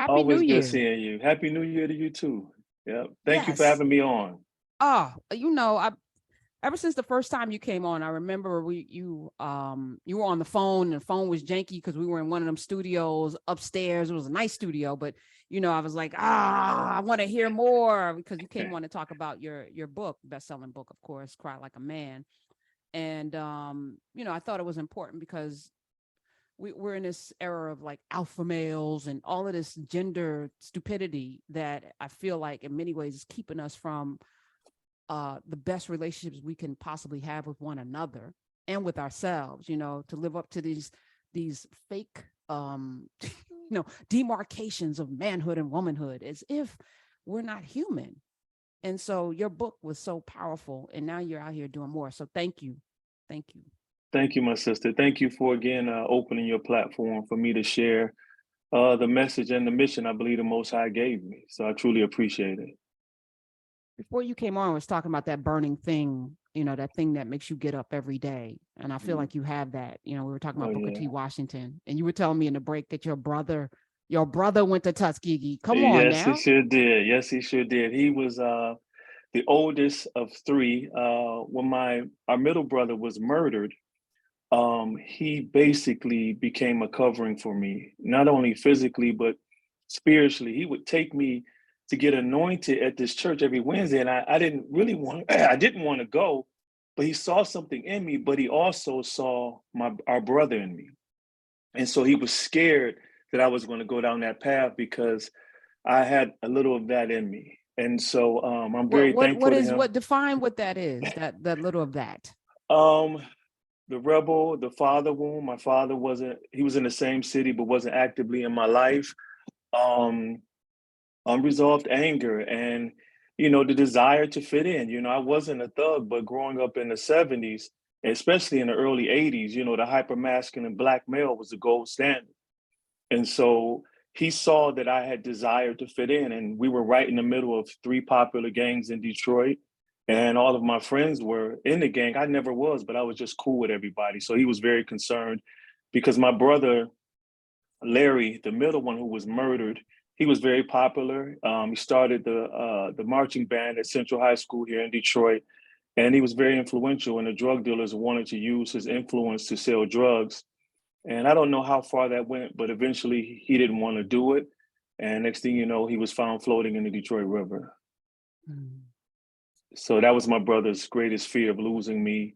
Happy New Always good Year. seeing you. Happy New Year to you too. Yeah. Thank you for Yes. having me on. I ever since the first time you came on, I remember you were on the phone and the phone was janky because we were in one of them studios upstairs. It was a nice studio, but I was like, I want to hear more because you came on to talk about your book, best-selling book, of course, Cry Like a Man. And I thought it was important because we're in this era of like alpha males and all of this gender stupidity that I feel like in many ways is keeping us from the best relationships we can possibly have with one another and with ourselves, to live up to these fake demarcations of manhood and womanhood as if we're not human. And so your book was so powerful, and now you're out here doing more. So thank you. Thank you. Thank you, my sister. Thank you for again opening your platform for me to share the message and the mission I believe the Most High gave me. So I truly appreciate it. Before you came on, I was talking about that burning thing, that thing that makes you get up every day. And I feel like you have that. We were talking about Oh Booker yeah. T. Washington, and you were telling me in the break that your brother went to Tuskegee. Come on Yes, he now. sure did. Yes, he sure did. He was the oldest of three. When our middle brother was murdered, he basically became a covering for me, not only physically, but spiritually. He would take me to get anointed at this church every Wednesday. And I didn't really want, I didn't want to go, but he saw something in me, but he also saw our brother in me. And so he was scared that I was going to go down that path because I had a little of that in me. And so I'm very thankful to him. Define what that is, that little of that. Um, the rebel, the father wound. My father he was in the same city, but wasn't actively in my life. Um, Unresolved anger and, the desire to fit in. I wasn't a thug, but growing up in the 70s, especially in the early 80s, the hyper-masculine Black male was the gold standard. And so he saw that I had desire to fit in, and we were right in the middle of three popular gangs in Detroit. And all of my friends were in the gang. I never was, but I was just cool with everybody. So he was very concerned because my brother, Larry, the middle one who was murdered, he was very popular. He started the marching band at Central High School here in Detroit, and he was very influential. And the drug dealers wanted to use his influence to sell drugs. And I don't know how far that went, but eventually he didn't want to do it. And next thing you know, he was found floating in the Detroit River. Mm. So that was my brother's greatest fear of losing me.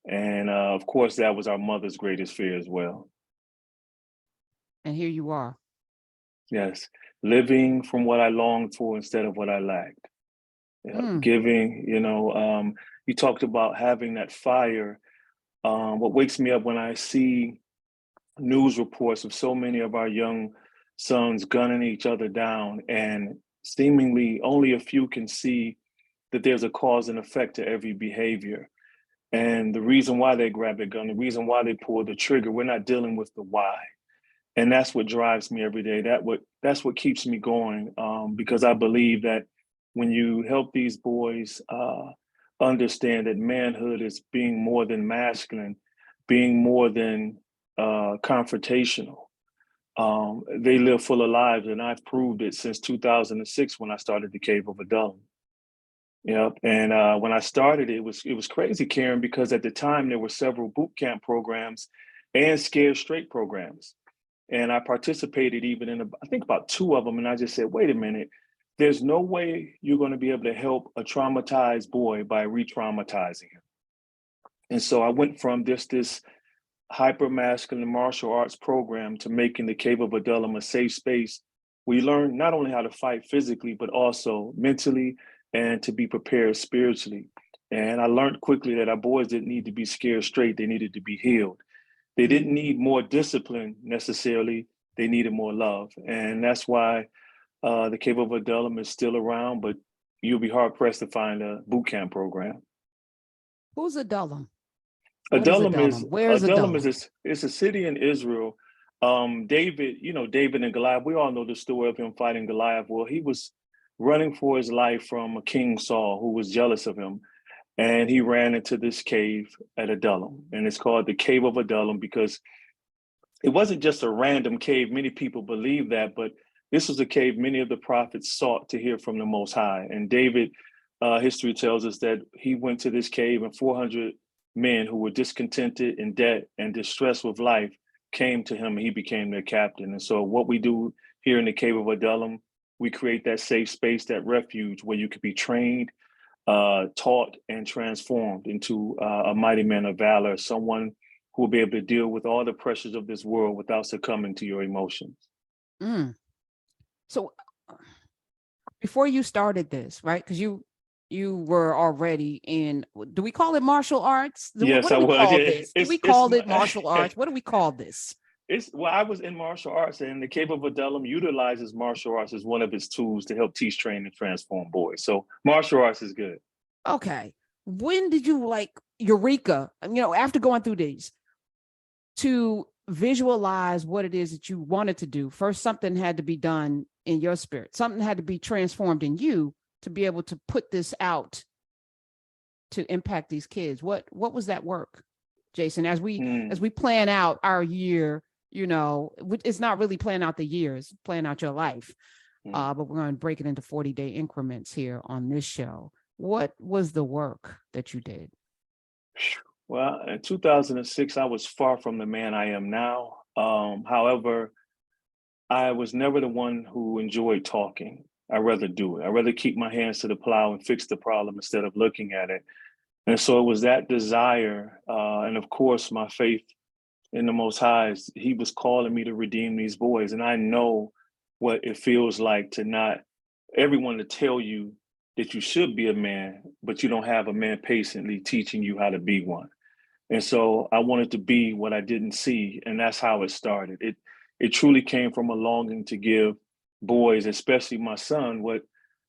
And of course, that was our mother's greatest fear as well. And here you are. Yes, living from what I longed for instead of what I lacked. Giving, you talked about having that fire. What wakes me up when I see news reports of so many of our young sons gunning each other down, and seemingly only a few can see that there's a cause and effect to every behavior. And the reason why they grab the gun, the reason why they pull the trigger, we're not dealing with the why. And that's what drives me every day. That's what keeps me going, because I believe that when you help these boys understand that manhood is being more than masculine, being more than confrontational, they live full of lives. And I've proved it since 2006 when I started the Cave of Adullam. Yep. And when I started, it was crazy, Karen, because at the time there were several boot camp programs and Scared Straight programs. And I participated even in, I think about two of them. And I just said, wait a minute, there's no way you're going to be able to help a traumatized boy by re-traumatizing him. And so I went from this hyper-masculine martial arts program to making the Cave of Adullam a safe space where you learn not only how to fight physically, but also mentally and to be prepared spiritually. And I learned quickly that our boys didn't need to be scared straight, they needed to be healed. They didn't need more discipline necessarily, they needed more love. And that's why the Cave of Adullam is still around, but you'll be hard pressed to find a boot camp program. Who's Adullam? Adullam Where's it's a city in Israel. David and Goliath, we all know the story of him fighting Goliath. Well, he was running for his life from King Saul, who was jealous of him. And he ran into this cave at Adullam. And it's called the Cave of Adullam because it wasn't just a random cave. Many people believe that, but this was a cave many of the prophets sought to hear from the Most High. And David, history tells us that he went to this cave, and 400 men who were discontented, in debt, and distressed with life came to him, and he became their captain. And so what we do here in the Cave of Adullam, we create that safe space, that refuge where you could be trained, taught, and transformed into a mighty man of valor, someone who will be able to deal with all the pressures of this world without succumbing to your emotions. So before you started this, right? Because you were already in, do we call it martial arts? Yes, what do I we was. call Yeah, this? Do we call it martial arts? What do we call this? Well, I was in martial arts, and the Cave of Adullam utilizes martial arts as one of its tools to help teach, train, and transform boys. So martial arts is good. Okay. When did you like Eureka, after going through these, to visualize what it is that you wanted to do? First, something had to be done in your spirit. Something had to be transformed in you to be able to put this out to impact these kids. What was that work, Jason? As we plan out our year, it's not really planning out the years, plan out your life. But we're going to break it into 40-day increments here on this show. What was the work that you did? Well, in 2006, I was far from the man I am now. However, I was never the one who enjoyed talking. I'd rather do it. I'd rather keep my hands to the plow and fix the problem instead of looking at it. And so it was that desire, and of course, my faith in the Most High. He was calling me to redeem these boys. And I know what it feels like to not everyone to tell you that you should be a man, but you don't have a man patiently teaching you how to be one. And so I wanted to be what I didn't see. And that's how it started. It truly came from a longing to give boys, especially my son, what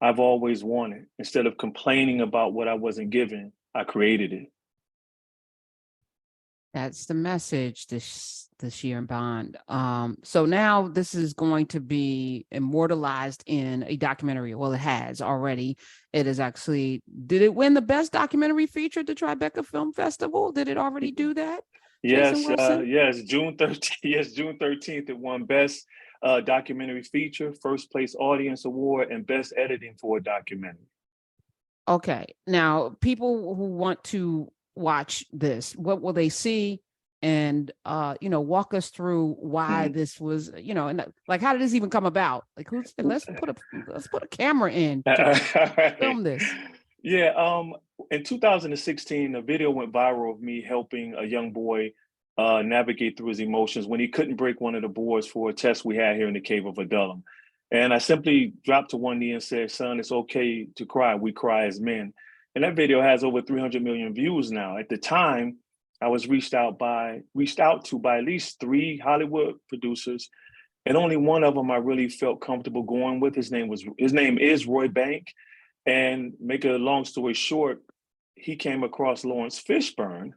I've always wanted. Instead of complaining about what I wasn't given, I created it. That's the message this year in Bond. So now this is going to be immortalized in a documentary. Well, it has already. It is actually, did it win the best documentary feature at the Tribeca Film Festival? Did it already do that? Yes, yes, June 13th. Yes, June 13th, it won best documentary feature, first place audience award, and best editing for a documentary. Okay. Now, people who want to watch this, what will they see? And walk us through why this was, and like, how did this even come about? Like, let's put a camera in to film this. Yeah, in 2016, a video went viral of me helping a young boy navigate through his emotions when he couldn't break one of the boards for a test we had here in the Cave of Adullam. And I simply dropped to one knee and said, "Son, it's okay to cry. We cry as men." And that video has over 300 million views now. At the time, I was reached out to by at least 3 Hollywood producers, and only one of them I really felt comfortable going with. His name is Roy Bank. And make a long story short, he came across Lawrence Fishburne,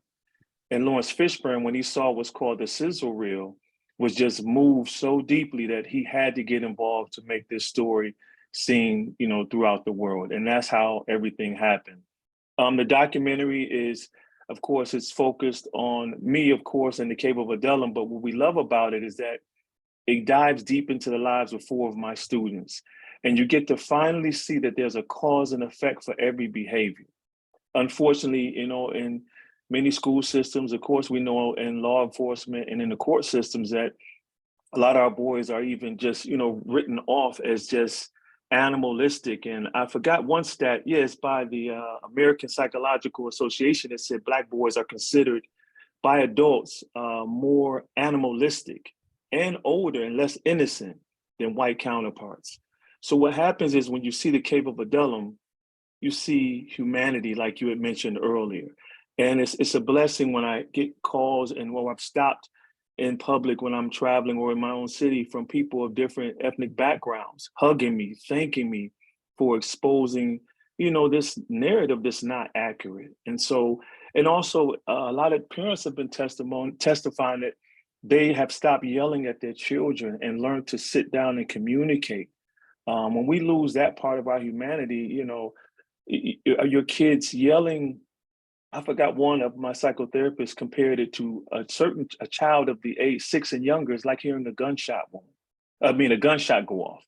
and Lawrence Fishburne, when he saw what's called the sizzle reel, was just moved so deeply that he had to get involved to make this story seen, throughout the world. And that's how everything happened. The documentary is, of course, it's focused on me, of course, in the Cave of Adullam. But what we love about it is that it dives deep into the lives of 4 of my students. And you get to finally see that there's a cause and effect for every behavior. Unfortunately, in many school systems, of course, we know in law enforcement and in the court systems that a lot of our boys are even just, written off as just animalistic. And I forgot one stat. Yeah, it's by the American Psychological Association that said Black boys are considered by adults more animalistic and older and less innocent than white counterparts. So what happens is when you see the Cave of Adullam, you see humanity, like you had mentioned earlier. And it's a blessing when I get calls and when I've stopped in public when I'm traveling or in my own city from people of different ethnic backgrounds, hugging me, thanking me for exposing, this narrative that's not accurate. And so, and also a lot of parents have been testifying that they have stopped yelling at their children and learned to sit down and communicate. When we lose that part of our humanity, your kids yelling. I forgot one of my psychotherapists compared it to a child of the age 6 and younger is like hearing a gunshot wound. a gunshot go off.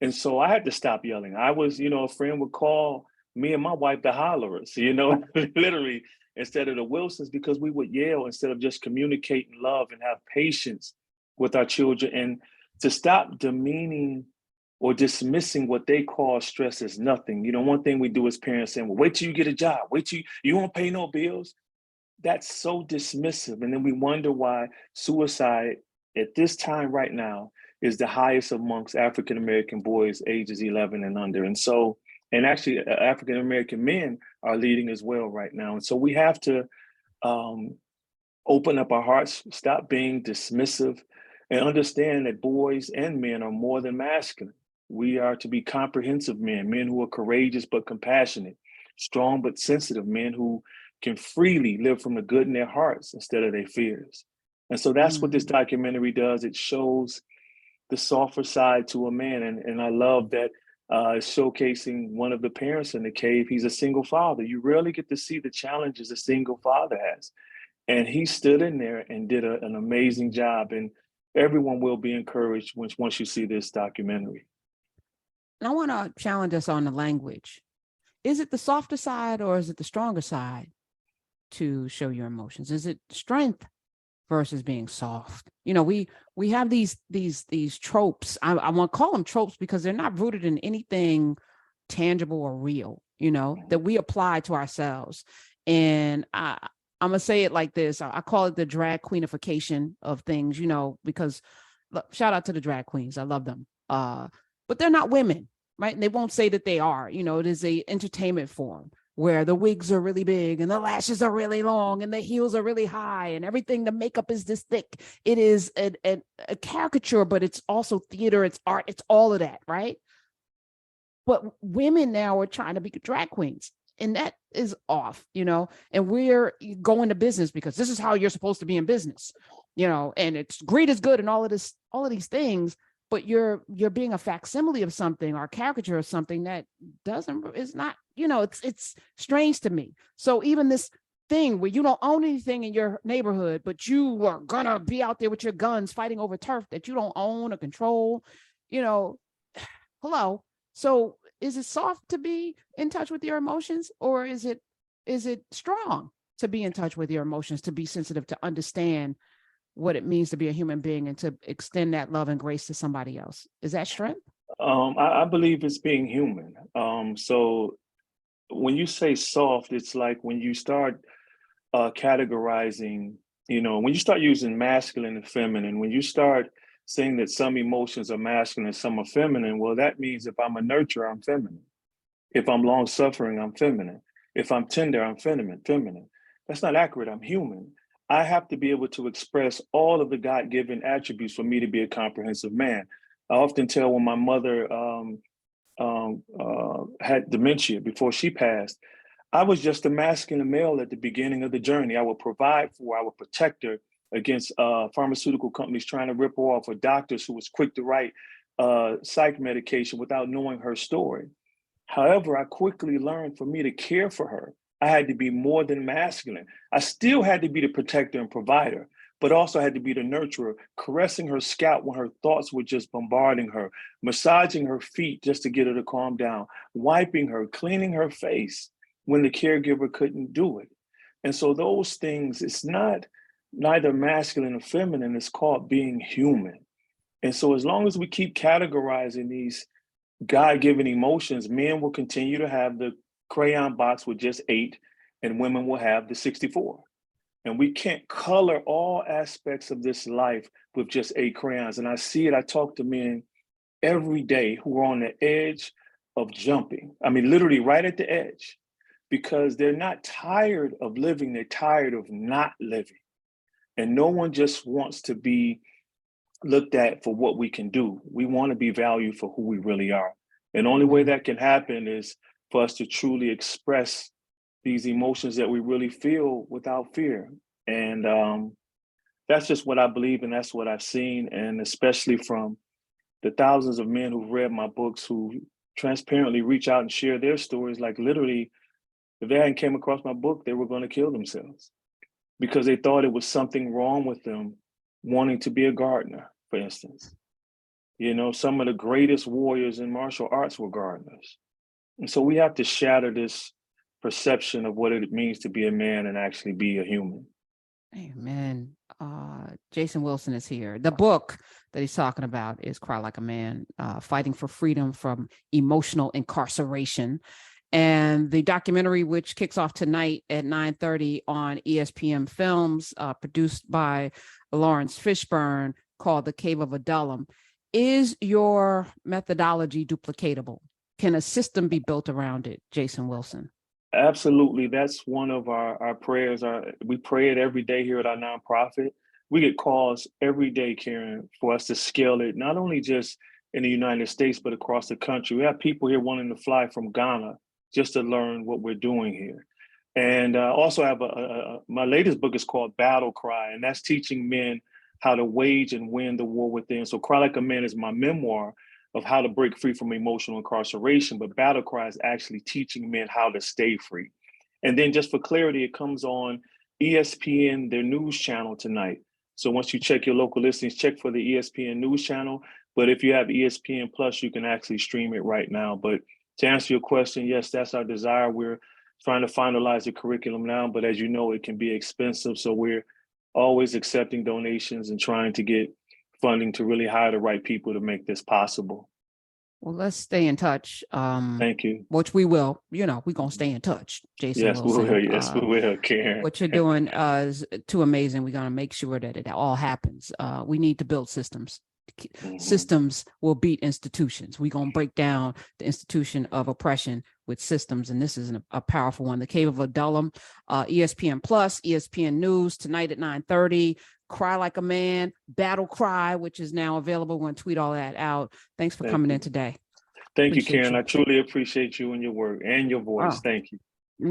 And so I had to stop yelling. I was, a friend would call me and my wife the hollerers, literally, instead of the Wilsons, because we would yell instead of just communicating love and have patience with our children, and to stop demeaning or dismissing what they call stress as nothing. One thing we do as parents saying, well, wait till you get a job, wait till you won't pay no bills. That's so dismissive. And then we wonder why suicide at this time right now is the highest amongst African-American boys ages 11 and under. And so, and actually African-American men are leading as well right now. And so we have to open up our hearts, stop being dismissive, and understand that boys and men are more than masculine. We are to be comprehensive men who are courageous but compassionate, strong but sensitive, men who can freely live from the good in their hearts instead of their fears. And so that's what this documentary does. It shows the softer side to a man. And I love that it's showcasing one of the parents in the cave. He's a single father. You rarely get to see the challenges a single father has. And he stood in there and did an amazing job. And everyone will be encouraged once you see this documentary. And I want to challenge us on the language. Is it the softer side or is it the stronger side to show your emotions? Is it strength versus being soft? We have these tropes. I want to call them tropes because they're not rooted in anything tangible or real, that we apply to ourselves. And I'm going to say it like this. I call it the drag queenification of things, because shout out to the drag queens. I love them. But they're not women, right? And they won't say that they are. It is a entertainment form where the wigs are really big and the lashes are really long and the heels are really high and everything, the makeup is this thick. It is a caricature, but it's also theater, it's art, it's all of that, right? But women now are trying to be drag queens, and that is off, and we're going to business because this is how you're supposed to be in business, and it's greed is good and all of these things. But you're being a facsimile of something or a caricature of something that is not, it's strange to me. So even this thing where you don't own anything in your neighborhood, but you are gonna be out there with your guns fighting over turf that you don't own or control, hello. So is it soft to be in touch with your emotions, or is it strong to be in touch with your emotions, to be sensitive, to understand what it means to be a human being and to extend that love and grace to somebody else? Is that strength? I believe it's being human. So when you say soft, it's like when you start categorizing, when you start using masculine and feminine, when you start saying that some emotions are masculine and some are feminine, well, that means if I'm a nurturer, I'm feminine. If I'm long-suffering, I'm feminine. If I'm tender, I'm feminine. That's not accurate. I'm human. I have to be able to express all of the God-given attributes for me to be a comprehensive man. I often tell when my mother had dementia before she passed, I was just a masculine male at the beginning of the journey. I would provide for her, I would protect her against pharmaceutical companies trying to rip her off, or doctors who was quick to write psych medication without knowing her story. However, I quickly learned for me to care for her, I had to be more than masculine. I still had to be the protector and provider, but also had to be the nurturer, caressing her scalp when her thoughts were just bombarding her, massaging her feet just to get her to calm down, wiping her, cleaning her face when the caregiver couldn't do it. And so those things, it's not neither masculine or feminine, it's called being human. And so as long as we keep categorizing these God-given emotions, men will continue to have the crayon box with just 8, and women will have the 64. And we can't color all aspects of this life with just 8 crayons. And I see it, I talk to men every day who are on the edge of jumping. I mean, literally right at the edge, because they're not tired of living, they're tired of not living. And no one just wants to be looked at for what we can do. We want to be valued for who we really are. And the only way that can happen is for us to truly express these emotions that we really feel without fear. And that's just what I believe, and that's what I've seen. And especially from the thousands of men who've read my books, who transparently reach out and share their stories, like literally, if they hadn't came across my book, they were going to kill themselves because they thought it was something wrong with them wanting to be a gardener, for instance. You know, some of the greatest warriors in martial arts were gardeners. And so we have to shatter this perception of what it means to be a man and actually be a human. Amen. Jason Wilson is here. The book that he's talking about is Cry Like a Man, Fighting for Freedom from Emotional Incarceration. And the documentary, which kicks off tonight at 9:30 on ESPN Films, produced by Lawrence Fishburne, called The Cave of Adullam. Is your methodology duplicatable? Can a system be built around it, Jason Wilson? Absolutely. That's one of our prayers. We pray it every day here at our nonprofit. We get calls every day, Karen, for us to scale it, not only just in the United States, but across the country. We have people here wanting to fly from Ghana just to learn what we're doing here. And also have my latest book is called Battle Cry, and that's teaching men how to wage and win the war within. So Cry Like a Man is my memoir of how to break free from emotional incarceration, but Battle Cry is actually teaching men how to stay free. And then just for clarity, it comes on ESPN, their news channel tonight. So once you check your local listings, check for the ESPN news channel. But if you have ESPN Plus, you can actually stream it right now. But to answer your question, yes, that's our desire. We're trying to finalize the curriculum now, but as you know, it can be expensive. So we're always accepting donations and trying to get funding to really hire the right people to make this possible. Well, let's stay in touch. Thank you. Which we will. We're going to stay in touch, Jason Yes, Wilson. we will. Yes, we will, Karen. What you're doing is too amazing. We're going to make sure that it all happens. We need to build systems. Systems will beat institutions. We're going to break down the institution of oppression with systems, and this is a powerful one. The Cave of Adullam, ESPN Plus, ESPN News tonight at 9:30. Cry Like a Man, Battle Cry, which is now available. We're going to tweet all that out. Thanks for coming in today. Thank you, Karen. I truly appreciate you and your work and your voice. Thank you.